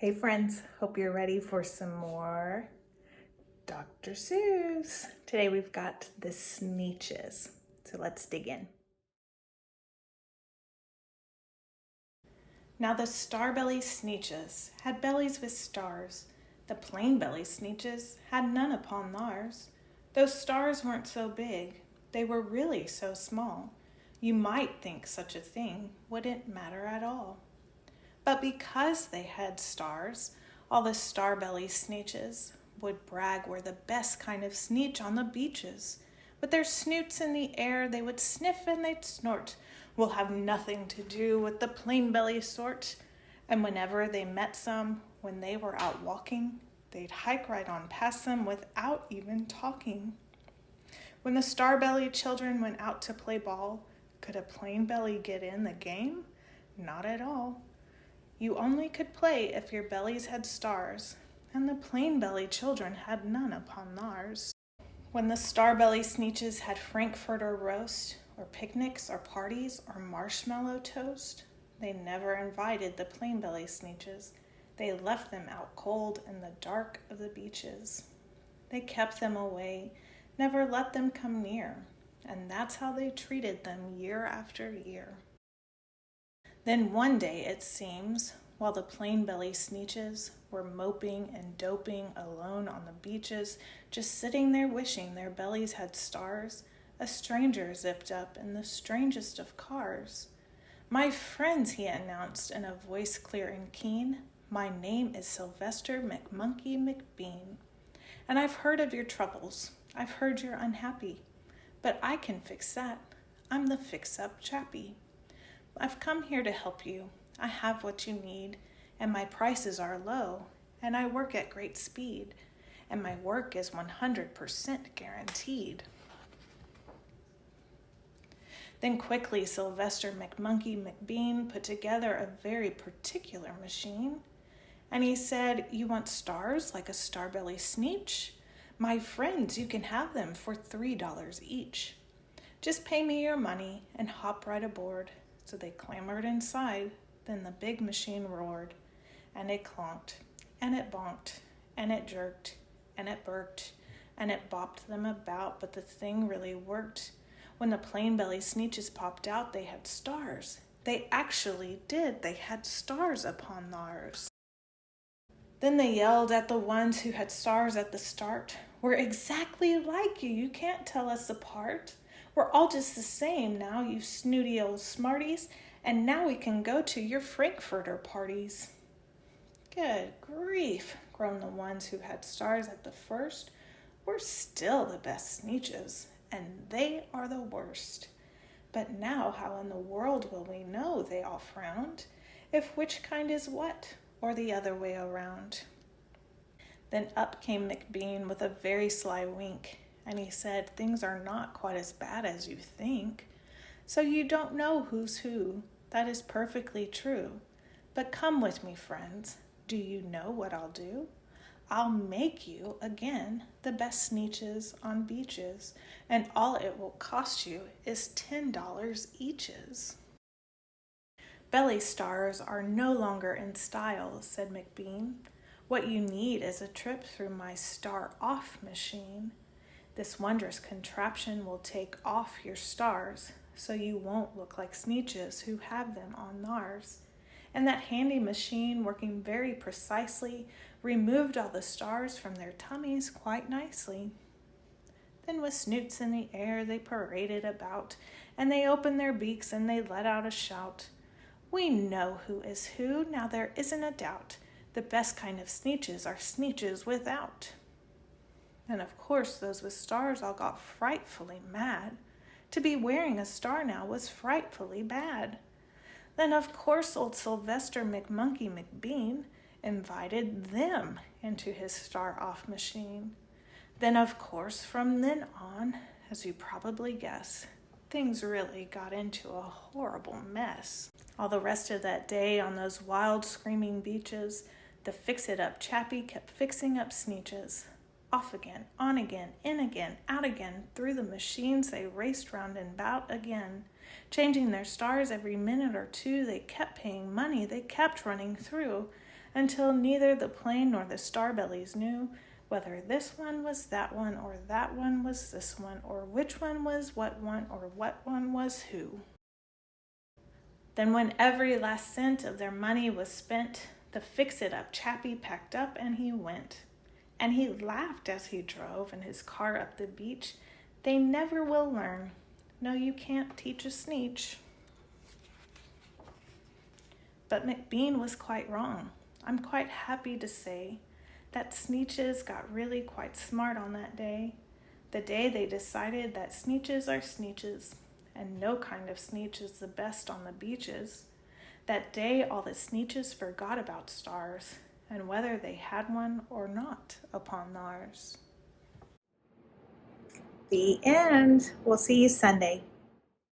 Hey friends, hope you're ready for some more Dr. Seuss. Today we've got the Sneetches, so let's dig in. Now the Starbelly Sneetches had bellies with stars. The plain belly Sneetches had none upon theirs. Those stars weren't so big, they were really so small. You might think such a thing wouldn't matter at all. But because they had stars, all the Starbelly Sneetches would brag we're the best kind of Sneetch on the beaches. With their snoots in the air, they would sniff and they'd snort. We'll have nothing to do with the plain belly sort. And whenever they met some, when they were out walking, they'd hike right on past them without even talking. When the Starbelly children went out to play ball, could a plain belly get in the game? Not at all. You only could play if your bellies had stars, and the plain belly children had none upon theirs. When the Starbelly Sneetches had frankfurter roast, or picnics, or parties, or marshmallow toast, they never invited the plain belly Sneetches. They left them out cold in the dark of the beaches. They kept them away, never let them come near, and that's how they treated them year after year. Then one day, it seems, while the plain belly Sneetches were moping and doping alone on the beaches, just sitting there wishing their bellies had stars, a stranger zipped up in the strangest of cars. "My friends," he announced in a voice clear and keen, "my name is Sylvester McMonkey McBean. And I've heard of your troubles, I've heard you're unhappy, but I can fix that, I'm the fix-up chappie. I've come here to help you. I have what you need, and my prices are low, and I work at great speed, and my work is 100% guaranteed." Then quickly Sylvester McMonkey McBean put together a very particular machine, and he said, "You want stars like a Starbelly Sneetch? My friends, you can have them for $3 each. Just pay me your money and hop right aboard." So they clambered inside, then the big machine roared, and it clonked, and it bonked, and it jerked, and it burked, and it bopped them about, but the thing really worked. When the plain belly Sneetches popped out, they had stars. They actually did. They had stars upon theirs. Then they yelled at the ones who had stars at the start, "We're exactly like you. You can't tell us apart. We're all just the same now, you snooty old smarties, and now we can go to your frankfurter parties." "Good grief," groaned the ones who had stars at the first. "We're still the best Sneetches, and they are the worst. But now how in the world will we know," they all frowned, "if which kind is what, or the other way around?" Then up came McBean with a very sly wink, and he said, "Things are not quite as bad as you think. So you don't know who's who. That is perfectly true. But come with me, friends. Do you know what I'll do? I'll make you, again, the best Sneetches on beaches, and all it will cost you is $10 eaches." "Belly stars are no longer in style," said McBean. "What you need is a trip through my star-off machine. This wondrous contraption will take off your stars, so you won't look like Sneetches who have them on theirs. And that handy machine, working very precisely, removed all the stars from their tummies quite nicely." Then with snoots in the air they paraded about, and they opened their beaks and they let out a shout. "We know who is who, now there isn't a doubt. The best kind of Sneetches are Sneetches without." And of course those with stars all got frightfully mad. To be wearing a star now was frightfully bad. Then of course old Sylvester McMonkey McBean invited them into his star-off machine. Then of course from then on, as you probably guess, things really got into a horrible mess. All the rest of that day on those wild screaming beaches, the fix-it-up chappie kept fixing up Sneetches. Off again, on again, in again, out again, through the machines they raced round and about again. Changing their stars every minute or two, they kept paying money, they kept running through. until neither the plane nor the starbellies knew whether this one was that one, or that one was this one, or which one was what one, or what one was who. Then when every last cent of their money was spent, the fix-it-up chappie packed up and he went. And he laughed as he drove in his car up the beach. They never will learn. No, you can't teach a Sneetch. But McBean was quite wrong. I'm quite happy to say that Sneetches got really quite smart on that day. The day they decided that Sneetches are Sneetches, and no kind of Sneetch is the best on the beaches. That day all the Sneetches forgot about stars, and whether they had one or not upon theirs. The end. We'll see you Sunday.